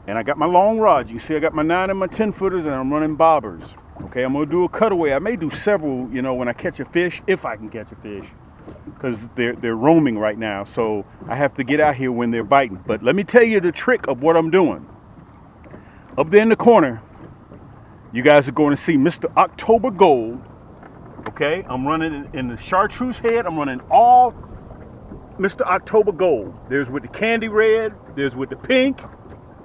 And I got my long rods. You can see I got my 9 and my 10 footers, and I'm running bobbers. Okay, I'm gonna do a cutaway. I may do several, you know, when I catch a fish, if I can catch a fish, because they're roaming right now. So I have to get out here when they're biting. But let me tell you the trick of what I'm doing. Up there in the corner, you guys are going to see Mr. October Gold. Okay, I'm running in the chartreuse head. I'm running all Mr. October Gold. There's with the candy red. There's with the pink.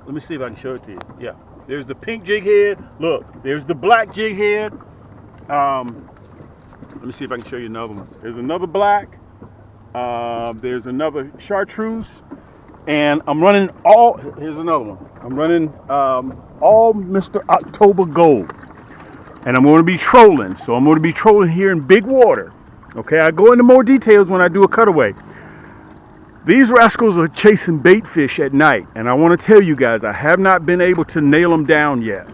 Let me see if I can show it to you. Yeah, there's the pink jig head. Look, there's the black jig head. Let me see if I can show you another one. There's another black. There's another chartreuse. And I'm running all, here's another one. I'm running all Mr. October Gold. And I'm going to be trolling. So I'm going to be trolling here in big water. Okay, I go into more details when I do a cutaway. These rascals are chasing bait fish at night. And I want to tell you guys, I have not been able to nail them down yet.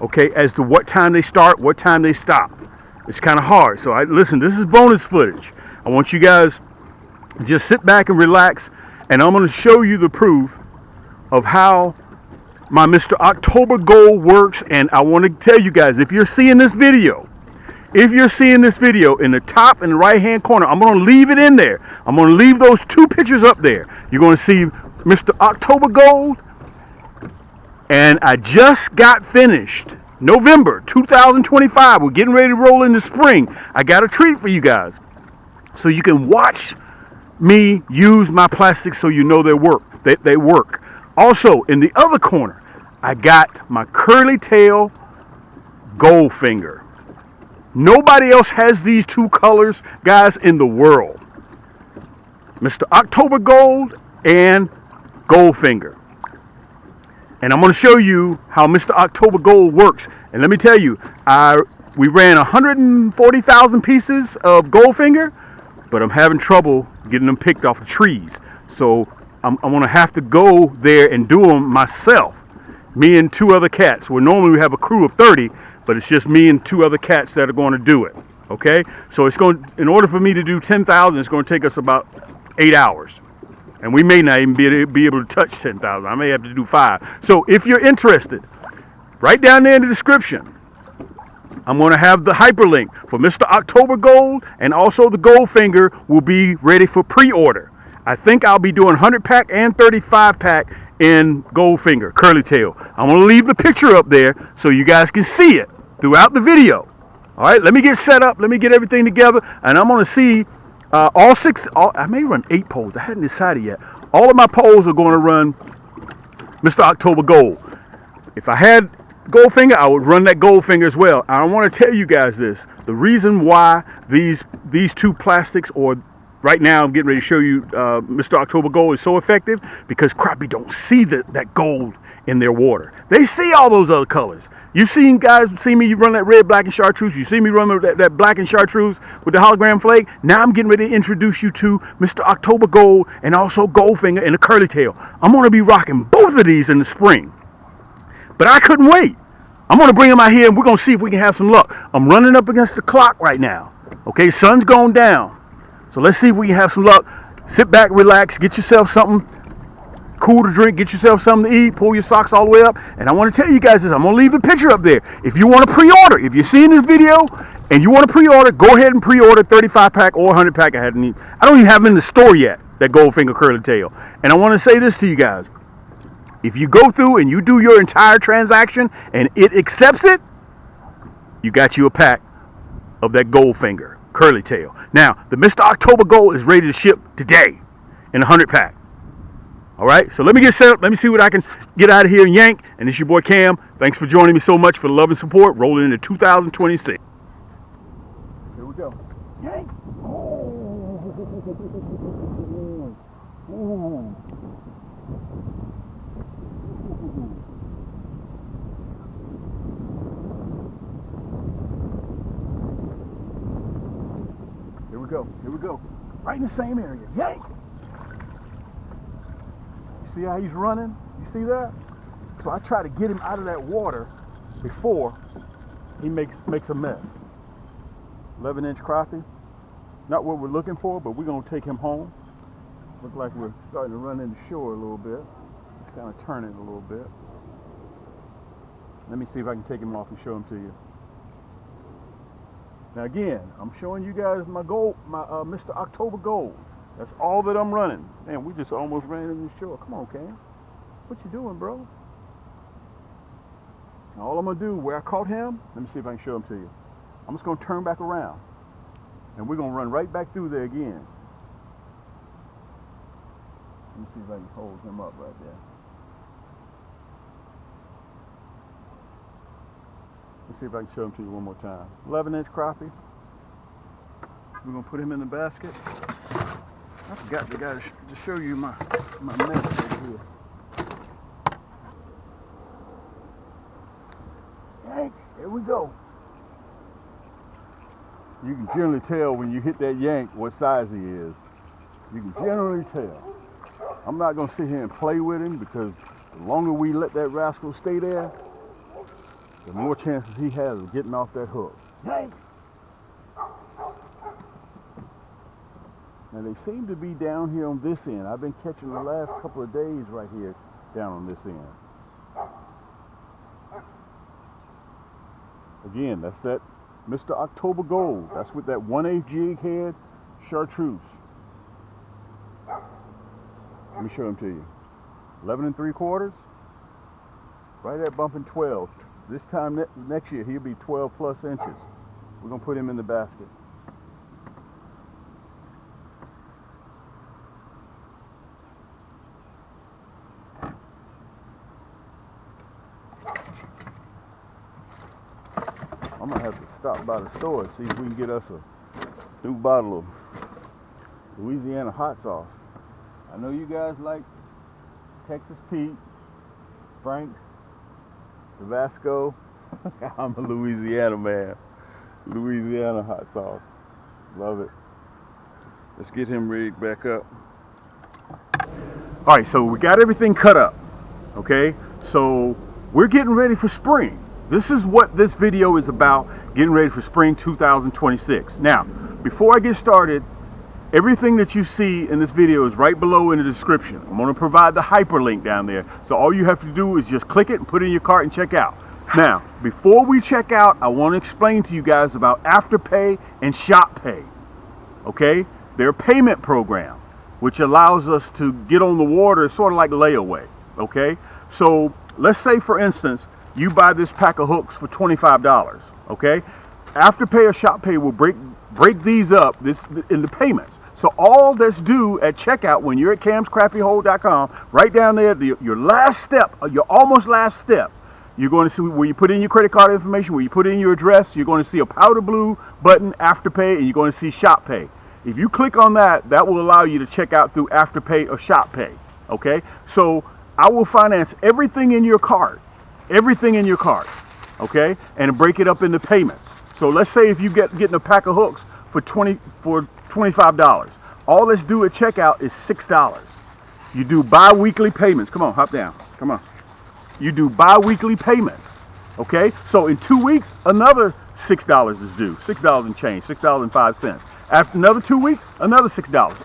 Okay, as to what time they start, what time they stop. It's kind of hard. So listen, this is bonus footage. I want you guys to just sit back and relax. And I'm going to show you the proof of how my Mr. October Gold works. And I want to tell you guys, if you're seeing this video in the top and right hand corner, I'm going to leave it in there. I'm going to leave those 2 pictures up there. You're going to see Mr. October Gold. And I just got finished November 2025. We're getting ready to roll into spring. I got a treat for you guys. So you can watch me use my plastics so you know they work. Also, in the other corner, I got my curly tail Goldfinger. Nobody else has these 2 colors, guys, in the world. Mr. October Gold and Goldfinger. And I'm going to show you how Mr. October Gold works. And let me tell you, we ran 140,000 pieces of Goldfinger, but I'm having trouble getting them picked off the trees. So I'm going to have to go there and do them myself. Me and 2 other cats. Where normally we have a crew of 30, but it's just me and 2 other cats that are going to do it. Okay? So in order for me to do 10,000, it's going to take us about 8 hours. And we may not even be able to touch 10,000. I may have to do 5. So if you're interested, right down there in the description, I'm going to have the hyperlink for Mr. October Gold, and also the Goldfinger will be ready for pre-order. I think I'll be doing 100 pack and 35 pack in Goldfinger, curly tail. I'm going to leave the picture up there so you guys can see it throughout the video. All right, let me get set up. Let me get everything together, and I'm going to see all 6. I may run 8 poles. I hadn't decided yet. All of my poles are going to run Mr. October Gold. If I had Goldfinger, I would run that Goldfinger as well. I want to tell you guys this. The reason why these 2 plastics, or right now I'm getting ready to show you Mr. October Gold, is so effective, because crappie don't see that gold in their water. They see all those other colors. You've seen guys see me run that red, black, and chartreuse. You see me run that black and chartreuse with the hologram flag. Now I'm getting ready to introduce you to Mr. October Gold and also Goldfinger and the curly tail. I'm going to be rocking both of these in the spring. But I couldn't wait. I'm going to bring them out here and we're going to see if we can have some luck. I'm running up against the clock right now. Okay, sun's going down. So let's see if we can have some luck. Sit back, relax, get yourself something cool to drink, get yourself something to eat, pull your socks all the way up. And I want to tell you guys this. I'm going to leave the picture up there. If you want to pre-order, if you're seeing this video and you want to pre-order, go ahead and pre-order 35 pack or 100 pack. I don't even have them in the store yet, that Goldfinger curly tail. And I want to say this to you guys. If you go through and you do your entire transaction and it accepts it, you got you a pack of that Goldfinger curly tail. Now, the Mr. October Gold is ready to ship today in a 100 pack. All right, so let me get set up. Let me see what I can get out of here in Yaannk. And it's your boy Cam. Thanks for joining me so much, for the love and support. Rolling into 2026. Here we go. Yaannk. Here we go. Here we go. Right in the same area. Yaannk. See how he's running? You see that? So I try to get him out of that water before he makes a mess. 11-inch crappie. Not what we're looking for, but we're going to take him home. Looks like we're starting to run into shore a little bit. Just kind of turning a little bit. Let me see if I can take him off and show him to you. Now again, I'm showing you guys my gold, my Mr. October Gold. That's all that I'm running. Man, we just almost ran into the shore. Come on, Cam. What you doing, bro? Now, all I'm gonna do, where I caught him, let me see if I can show him to you. I'm just gonna turn back around, and we're gonna run right back through there again. Let me see if I can hold him up right there. Let's see if I can show him to you one more time. 11-inch crappie. We're gonna put him in the basket. I forgot to show you my net right here. Yank, here we go. You can generally tell when you hit that yank what size he is. You can generally tell. I'm not gonna sit here and play with him because the longer we let that rascal stay there, the more chances he has of getting off that hook. Yank! Now they seem to be down here on this end. I've been catching the last couple of days right here down on this end. Again, that's that Mr. October Gold. That's with that 1/8 jig head chartreuse. Let me show him to you. 11 3/4. Right at bumping 12. This time next year he'll be 12 plus inches. We're gonna put him in the basket. I'm gonna have to stop by the store and see if we can get us a new bottle of Louisiana hot sauce. I know you guys like Texas Pete, Frank's, Tabasco. I'm a Louisiana man. Louisiana hot sauce. Love it. Let's get him rigged back up. All right, so we got everything cut up. Okay, so we're getting ready for spring. This is what this video is about, getting ready for spring 2026. Now, before I get started, everything that you see in this video is right below in the description. I'm going to provide the hyperlink down there. So all you have to do is just click it and put it in your cart and check out. Now, before we check out, I want to explain to you guys about Afterpay and ShopPay. Okay? They're a payment program which allows us to get on the water, sort of like layaway. Okay? So let's say, for instance, you buy this pack of hooks for $25. Okay? Afterpay or ShopPay will break these up into payments. So all that's due at checkout when you're at camscrappyhole.com, right down there, your last step, your almost last step, you're going to see where you put in your credit card information, where you put in your address, you're going to see a powder blue button, Afterpay, and you're going to see ShopPay. If you click on that, that will allow you to check out through Afterpay or ShopPay. Okay? So I will finance everything in your cart. Everything in your cart. Okay? And break it up into payments. So let's say if you getting a pack of hooks for $25, all that's due at checkout is $6. You do bi-weekly payments. Come on, hop down. Come on. You do bi-weekly payments. Okay? So in 2 weeks, another $6 is due. $6 and change. $6.05. After another 2 weeks, another $6.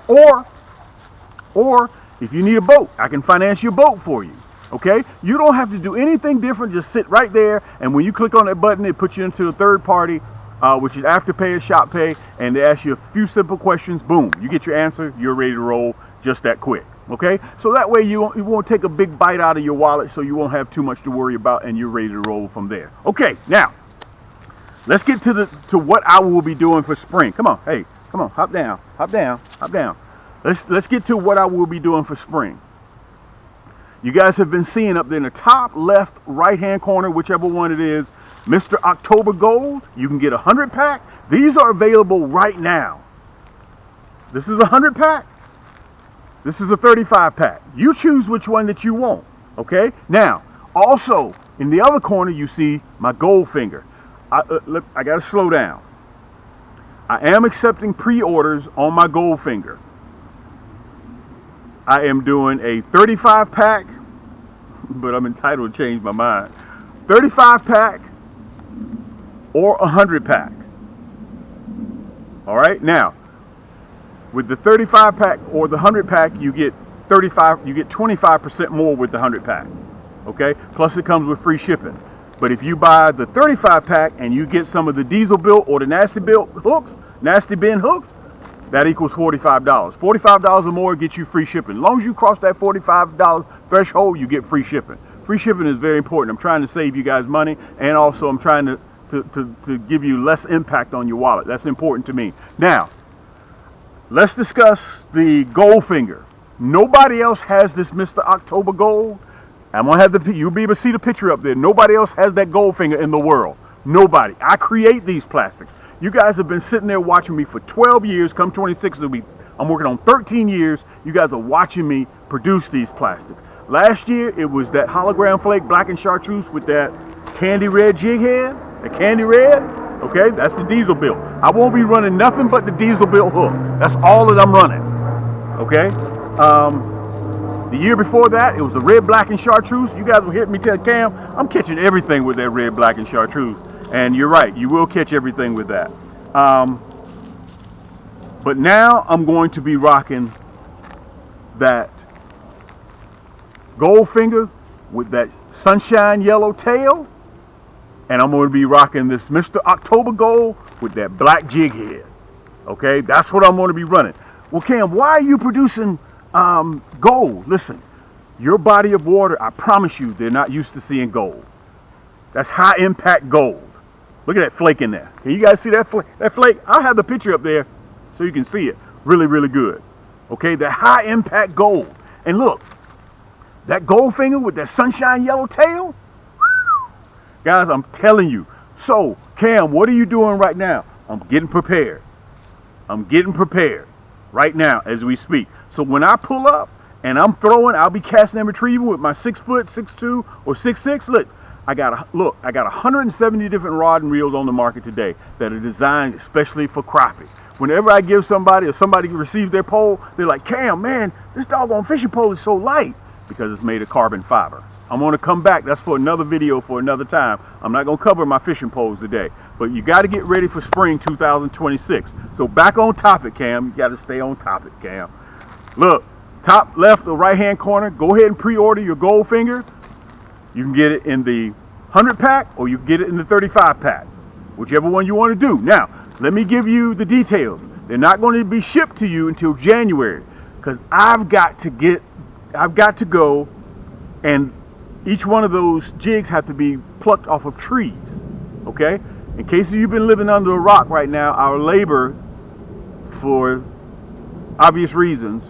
Or if you need a boat, I can finance your boat for you. Okay? You don't have to do anything different. Just sit right there, and when you click on that button, it puts you into a third party, which is Afterpay or ShopPay, and they ask you a few simple questions. Boom, you get your answer. You're ready to roll just that quick. Okay? So that way you won't take a big bite out of your wallet, so you won't have too much to worry about, and you're ready to roll from there. Okay, now let's get to what I will be doing for spring. Come on, hey, come on, hop down, hop down, hop down. Let's get to what I will be doing for spring. You guys have been seeing up there in the top left right hand corner, whichever one it is, Mr. October Gold. You can get a 100 pack. These are available right now. This is a 100 pack. This is a 35 pack. You choose which one that you want. Okay? Now, also in the other corner you see my Goldfinger. I got to slow down. I am accepting pre-orders on my Goldfinger. I am doing a 35 pack, but I'm entitled to change my mind. 35 pack or a 100 pack. All right. Now, with the 35 pack or the 100 pack, you get 25%, you get 25% more with the 100 pack. Okay. Plus, it comes with free shipping. But if you buy the 35 pack and you get some of the diesel built or the nasty built hooks, nasty bin hooks, that equals $45. $45 or more gets you free shipping. As long as you cross that $45 threshold, you get free shipping. Free shipping is very important. I'm trying to save you guys money, and also I'm trying to give you less impact on your wallet. That's important to me. Now, let's discuss the Goldfinger. Nobody else has this Mr. October Gold. I'm gonna have you'll be able to see the picture up there. Nobody else has that Goldfinger in the world. Nobody. I create these plastics. You guys have been sitting there watching me for 12 years. Come 26 will be, I'm working on 13 years. You guys are watching me produce these plastics. Last year, it was that hologram flake black and chartreuse with that candy red jig head, the candy red. Okay, that's the diesel built. I won't be running nothing but the diesel built hook. That's all that I'm running. Okay. The year before that, it was the red, black, and chartreuse. You guys will hear me tell Cam, I'm catching everything with that red, black, and chartreuse. And you're right, you will catch everything with that. But now I'm going to be rocking that Goldfinger with that sunshine yellow tail. And I'm going to be rocking this Mr. October Gold with that black jig head. Okay, that's what I'm going to be running. Well, Cam, why are you producing gold? Listen, your body of water, I promise you, they're not used to seeing gold. That's high impact gold. Look at that flake in there. Can you guys see that flake? That flake, I'll have the picture up there so you can see it really, really good. Okay, that high impact gold. And look, that Goldfinger with that sunshine yellow tail. Guys, I'm telling you. So, Cam, what are you doing right now? I'm getting prepared. I'm getting prepared right now as we speak. So when I pull up and I'm throwing, I'll be casting and retrieving with my 6 foot, 6'2", or 6'6". Look, I got 170 different rod and reels on the market today that are designed especially for crappie. Whenever I give somebody or somebody receives their pole, they're like, Cam, man, this doggone fishing pole is so light because it's made of carbon fiber. I'm going to come back. That's for another video for another time. I'm not going to cover my fishing poles today. But you got to get ready for spring 2026. So back on topic, Cam. You got to stay on topic, Cam. Look, top left or right-hand corner, go ahead and pre-order your Goldfinger. You can get it in the 100 pack or you can get it in the 35 pack. Whichever one you want to do. Now, let me give you the details. They're not going to be shipped to you until January. Because I've got to go and each one of those jigs have to be plucked off of trees, okay? In case you've been living under a rock right now, our labor, for obvious reasons,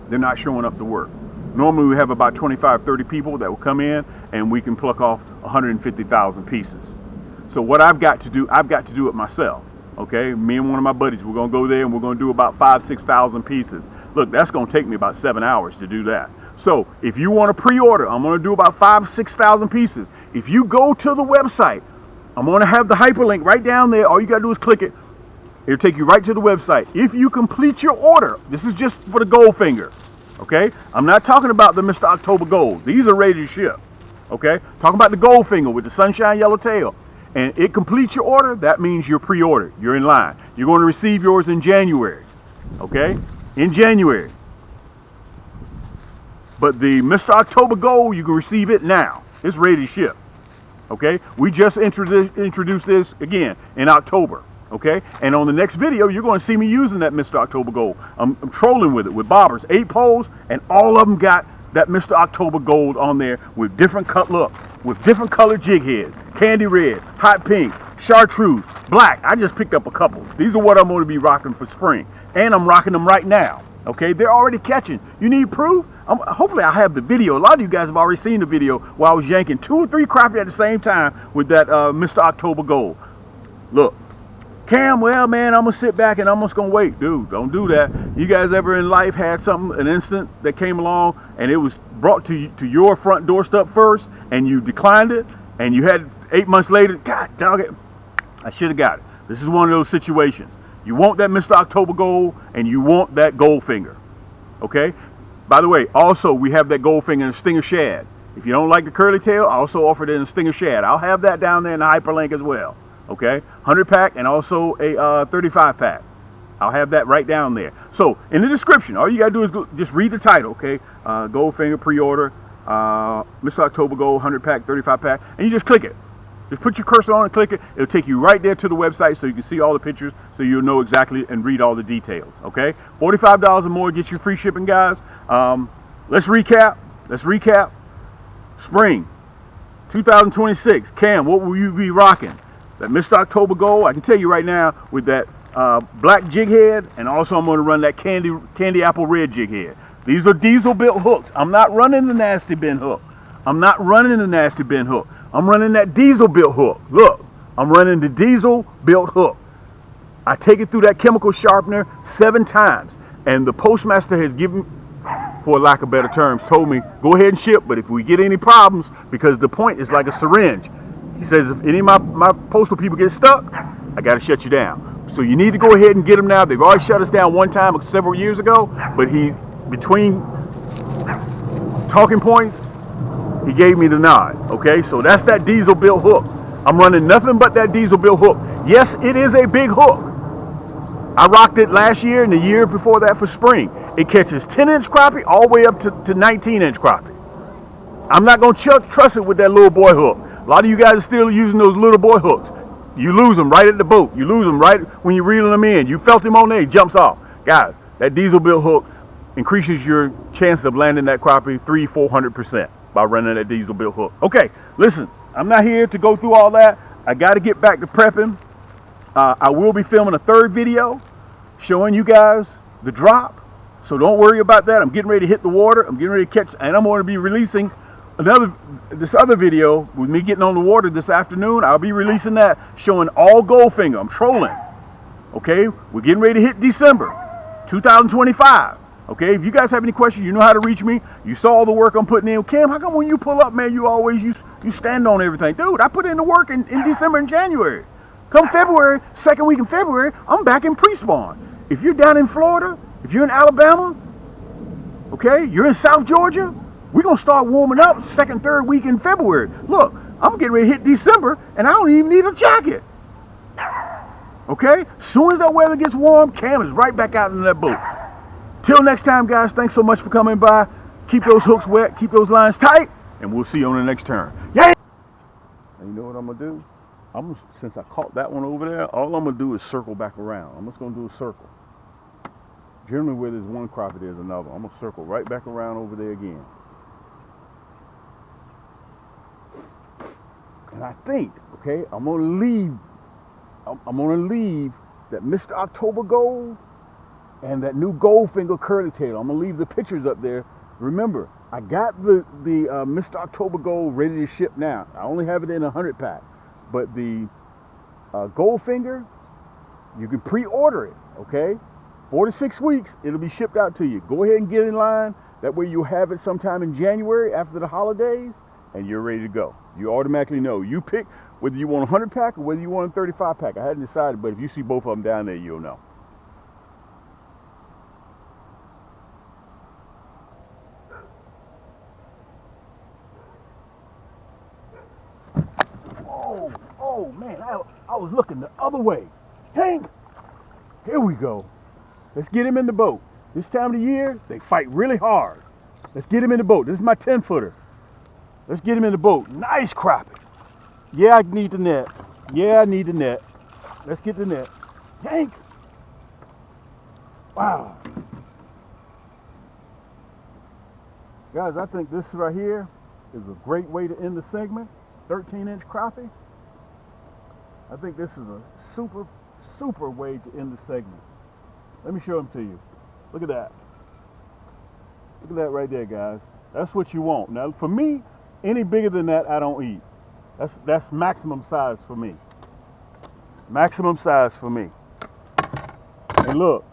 they're not showing up to work. Normally we have about 25, 30 people that will come in and we can pluck off 150,000 pieces. So what I've got to do it myself, okay? Me and one of my buddies, we're gonna go there and we're gonna do about 5,000, 6,000 pieces. Look, that's gonna take me about 7 hours to do that. So if you want to pre-order, I'm going to do about 5,000, 6,000 pieces. If you go to the website, I'm going to have the hyperlink right down there. All you got to do is click it. It'll take you right to the website. If you complete your order, this is just for the Goldfinger, okay? I'm not talking about the Mr. October Gold. These are ready to ship, okay? Talking about the Goldfinger with the sunshine yellow tail. And it completes your order, that means you're pre-ordered. You're in line. You're going to receive yours in January, okay? In January. But the Mr. October Gold, you can receive it now. It's ready to ship. Okay? We just introduced this again in October. Okay? And on the next video, you're going to see me using that Mr. October Gold. I'm trolling with it with bobbers, 8 poles, and all of them got that Mr. October Gold on there with different different color jig heads. Candy red, hot pink, chartreuse, black. I just picked up a couple. These are what I'm going to be rocking for spring. And I'm rocking them right now. Okay? They're already catching. You need proof? Hopefully I have the video. A lot of you guys have already seen the video where I was yanking 2 or 3 crappie at the same time with that Mr. October Gold. Look, Cam, well, man, I'm going to sit back and I'm just going to wait. Dude, don't do that. You guys ever in life had an incident that came along and it was brought to your front doorstep first and you declined it and you had 8 months later, God dog it, I should have got it. This is one of those situations. You want that Mr. October Gold and you want that Goldfinger. Okay? By the way, also we have that Goldfinger in a Stinger Shad. If you don't like the curly tail, I also offer it in a Stinger Shad. I'll have that down there in the hyperlink as well. Okay, 100 pack and also a 35 pack. I'll have that right down there. So in the description, all you gotta do is just read the title. Okay, Goldfinger pre-order. Mr. October Gold 100 pack, 35 pack, and you just click it. Just put your cursor on and click it. It'll take you right there to the website so you can see all the pictures, so you'll know exactly and read all the details. Okay, $45 or more gets you free shipping, guys. Let's recap. Spring 2026. Cam, what will you be rocking? That Mr. October Gold. I can tell you right now with that black jig head, and also I'm going to run that candy apple red jig head. These are diesel built hooks. I'm not running the nasty bin hook. I'm running that diesel built hook. Look, I'm running the diesel built hook. I take it through that chemical sharpener 7 times, and the postmaster has given, for lack of better terms, told me, go ahead and ship, but if we get any problems, because the point is like a syringe, he says if any of my postal people get stuck, I got to shut you down. So you need to go ahead and get them now. They've already shut us down one time several years ago, but between talking points, he gave me the nod. Okay, so that's that diesel built hook. I'm running nothing but that diesel built hook. Yes, it is a big hook. I rocked it last year and the year before that for spring. It catches 10-inch crappie all the way up to 19-inch crappie. I'm not going to trust it with that little boy hook. A lot of you guys are still using those little boy hooks. You lose them right at the boat. You lose them right when you're reeling them in. You felt him on there, he jumps off. Guys, that diesel built hook increases your chance of landing that crappie 300-400% by running that diesel built hook. Okay, listen, I'm not here to go through all that. I got to get back to prepping. I will be filming a 3rd video showing you guys the drop, so don't worry about that. I'm getting ready to hit the water. I'm getting ready to catch, and I'm going to be releasing this other video with me getting on the water this afternoon. I'll be releasing that showing all Goldfinger. I'm trolling. Okay, we're getting ready to hit December 2025. Okay, if you guys have any questions, you know how to reach me. You saw all the work I'm putting in. Cam, how come when you pull up, man, you stand on everything? Dude, I put in the work in December and January. Come February, 2nd week in February, I'm back in pre-spawn. If you're down in Florida, if you're in Alabama, okay, you're in South Georgia, we're going to start warming up 2nd, 3rd week in February. Look, I'm getting ready to hit December, and I don't even need a jacket. Okay, as soon as that weather gets warm, Cam is right back out in that boat. Till next time, guys, thanks so much for coming by. Keep those hooks wet, keep those lines tight, and we'll see you on the next turn. Yaank! And you know what I'm going to do? Since I caught that one over there, all I'm going to do is circle back around. I'm just going to do a circle. Generally, where there's one crappie, there's another. I'm going to circle right back around over there again. And I think, okay, I'm going to leave that Mr. October Gold and that new Goldfinger curly tail. I'm going to leave the pictures up there. Remember, I got the Mr. October Gold ready to ship now. I only have it in a 100 pack. But the Goldfinger, you can pre-order it, okay? 4 to 6 weeks, it'll be shipped out to you. Go ahead and get in line. That way you'll have it sometime in January after the holidays, and you're ready to go. You automatically know. You pick whether you want a 100 pack or whether you want a 35 pack. I hadn't decided, but if you see both of them down there, you'll know. Oh man, I was looking the other way. Yaank! Here we go. Let's get him in the boat. This time of the year, they fight really hard. Let's get him in the boat. This is my 10-footer. Let's get him in the boat. Nice crappie. Yeah, I need the net. Yeah, I need the net. Let's get the net. Yaank! Wow. Guys, I think this right here is a great way to end the segment. 13-inch crappie. I think this is a super way to end the segment. Let me show them to you. Look at that. Look at that right there, guys. That's what you want. Now, for me, any bigger than that, I don't eat. That's maximum size for me. Maximum size for me. And look,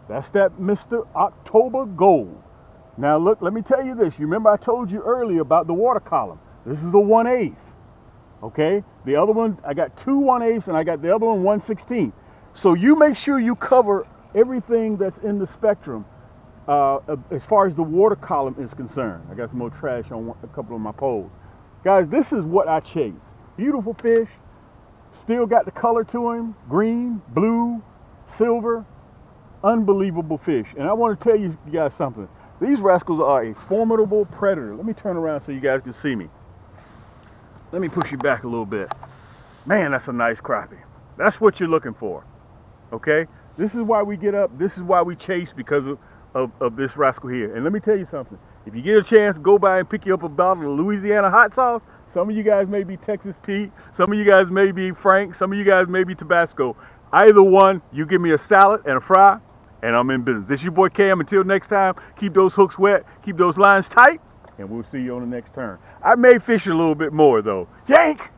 that's that Mr. October Gold. Now, look, let me tell you this. You remember I told you earlier about the water column. This is the 1/8. Okay, the other one, I got 2 1/8 and I got the other one 1/16. So you make sure you cover everything that's in the spectrum as far as the water column is concerned. I got some more trash on a couple of my poles. Guys, this is what I chase. Beautiful fish, still got the color to him, green, blue, silver, unbelievable fish. And I want to tell you guys something. These rascals are a formidable predator. Let me turn around so you guys can see me. Let me push you back a little bit. Man, that's a nice crappie. That's what you're looking for. Okay? This is why we get up. This is why we chase, because of this rascal here. And let me tell you something. If you get a chance, go by and pick you up a bottle of Louisiana hot sauce. Some of you guys may be Texas Pete. Some of you guys may be Frank. Some of you guys may be Tabasco. Either one, you give me a salad and a fry, and I'm in business. This is your boy Cam. Until next time, keep those hooks wet, keep those lines tight, and we'll see you on the next turn. I may fish a little bit more, though. Yank!